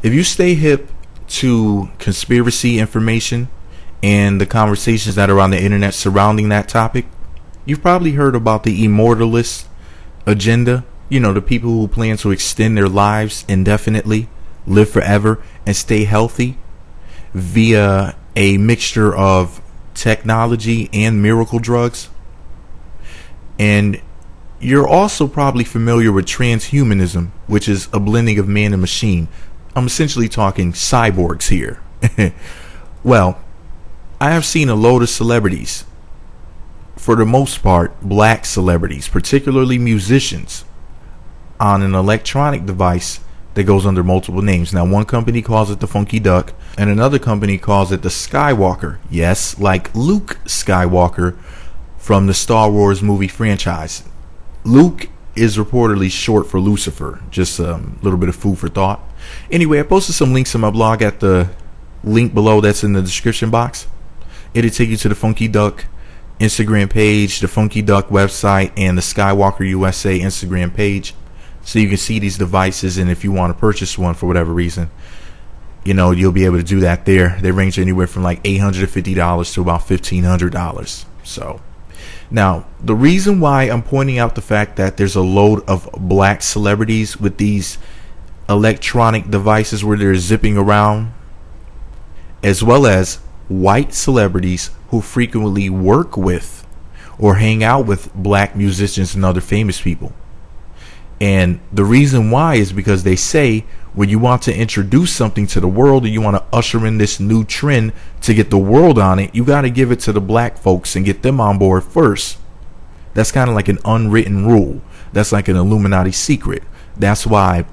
If you stay hip to conspiracy information and the conversations that are on the internet surrounding that topic, you've probably heard about the immortalist agenda. You know, the people who plan to extend their lives indefinitely, live forever, and stay healthy via a mixture of technology and miracle drugs. And you're also probably familiar with transhumanism, which is a blending of man and machine. I'm essentially talking cyborgs here. Well, I have seen a load of celebrities, for the most part black celebrities, particularly musicians, on an electronic device that goes under multiple names. Now, one company calls it the Funky Duck, and another company calls it the Skywalker. Yes, like Luke Skywalker from the Star Wars movie franchise. Luke is reportedly short for Lucifer. Just a little bit of food for thought. Anyway, I posted some links in my blog at the link below that's in the description box. It'll take you to the Funky Duck Instagram page, the Funky Duck website, and the Skywalker USA Instagram page, so you can see these devices. And if you want to purchase one for whatever reason, you know, you'll be able to do that there. They range anywhere from like $850 to about $1,500. So now, the reason why I'm pointing out the fact that there's a load of black celebrities with these electronic devices where they're zipping around, as well as white celebrities who frequently work with or hang out with black musicians and other famous people. And the reason why is because they say when you want to introduce something to the world, and you want to usher in this new trend to get the world on it, you got to give it to the black folks and get them on board first. That's kind of like an unwritten rule. That's like an Illuminati secret. That's why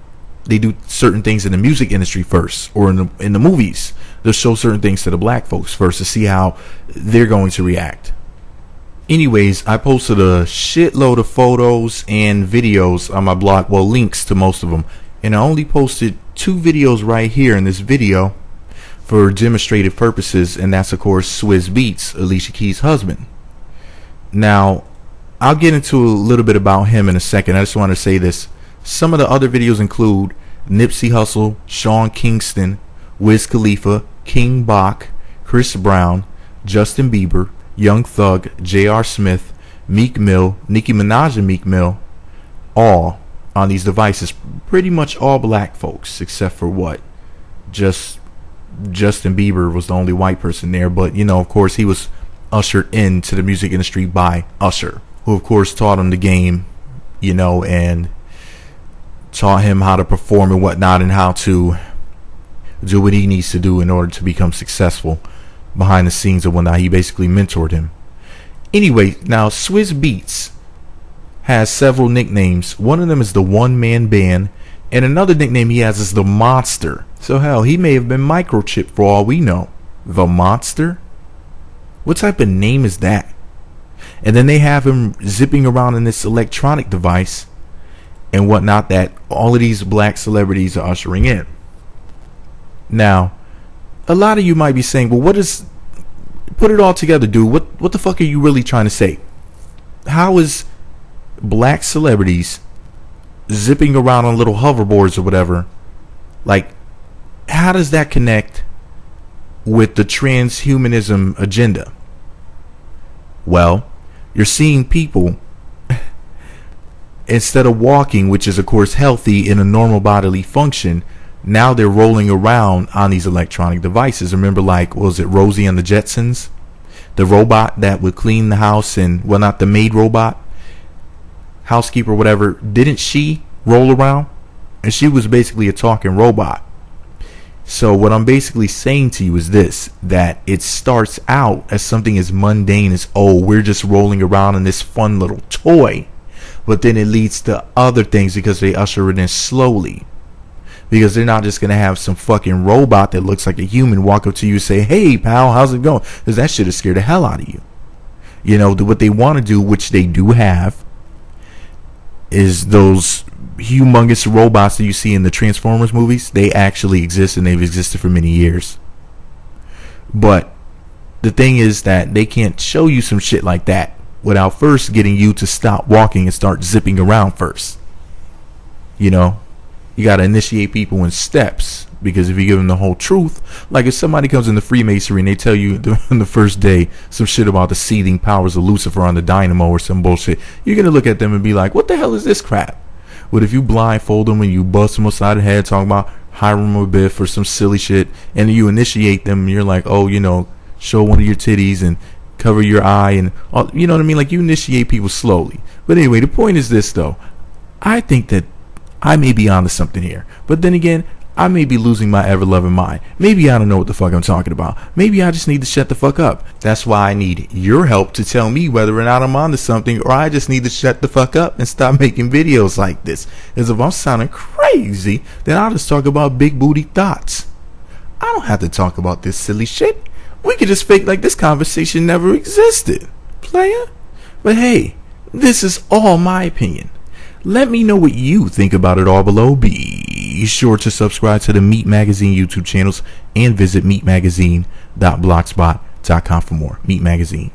they do certain things in the music industry first, or in the movies. They'll show certain things to the black folks first to see how they're going to react. Anyways, I posted a shitload of photos and videos on my blog, well, links to most of them, and I only posted 2 videos right here in this video for demonstrative purposes, and that's of course Swizz Beatz, Alicia Keys' husband. Now, I'll get into a little bit about him in a second. I just want to say this. Some of the other videos include Nipsey Hussle, Sean Kingston, Wiz Khalifa, King Bach, Chris Brown, Justin Bieber, Young Thug, J.R. Smith, Meek Mill, Nicki Minaj and Meek Mill, all on these devices. Pretty much all black folks, except for what? Just Justin Bieber was the only white person there. But, you know, of course, he was ushered into the music industry by Usher, who, of course, taught him the game, you know, and taught him how to perform and whatnot, and how to do what he needs to do in order to become successful behind the scenes and whatnot. He basically mentored him. Anyway, now Swizz Beatz has several nicknames. One of them is the One Man Band, and another nickname he has is the Monster. So hell, he may have been microchipped for all we know. The Monster? What type of name is that? And then they have him zipping around in this electronic device and whatnot that all of these black celebrities are ushering in. Now, a lot of you might be saying, well, put it all together, dude. What the fuck are you really trying to say? How is black celebrities zipping around on little hoverboards or whatever, like, how does that connect with the transhumanism agenda? Well, you're seeing people, instead of walking, which is of course healthy in a normal bodily function, now they're rolling around on these electronic devices. Remember, like, was it Rosie and the Jetsons? The robot that would clean the house and, well, not the maid robot, housekeeper, whatever. Didn't she roll around? And she was basically a talking robot. So what I'm basically saying to you is this, that it starts out as something as mundane as, oh, we're just rolling around in this fun little toy. But then it leads to other things because they usher it in slowly. Because they're not just going to have some fucking robot that looks like a human walk up to you and say, hey, pal, how's it going? Because that shit has scared the hell out of you. You know, what they want to do, which they do have, is those humongous robots that you see in the Transformers movies. They actually exist, and they've existed for many years. But the thing is that they can't show you some shit like that without first getting you to stop walking and start zipping around first. You know? You got to initiate people in steps Because if you give them the whole truth, like if somebody comes into Freemasonry and they tell you on the first day some shit about the seething powers of Lucifer on the dynamo or some bullshit, you're going to look at them and be like, what the hell is this crap? But if you blindfold them and you bust them upside the head talking about Hiram or Biff or some silly shit, and you initiate them and you're like, oh, you know, show one of your titties and cover your eye and all, you know what I mean? Like, you initiate people slowly. But anyway, the point is this though. I think that I may be onto something here. But then again, I may be losing my ever-loving mind. Maybe I don't know what the fuck I'm talking about. Maybe I just need to shut the fuck up. That's why I need your help to tell me whether or not I'm onto something, or I just need to shut the fuck up and stop making videos like this. Because if I'm sounding crazy, then I'll just talk about big booty thoughts. I don't have to talk about this silly shit. We could just fake like this conversation never existed, player. But hey, this is all my opinion. Let me know what you think about it all below. Be sure to subscribe to the Meat Magazine YouTube channels and visit meatmagazine.blogspot.com for more. Meat Magazine.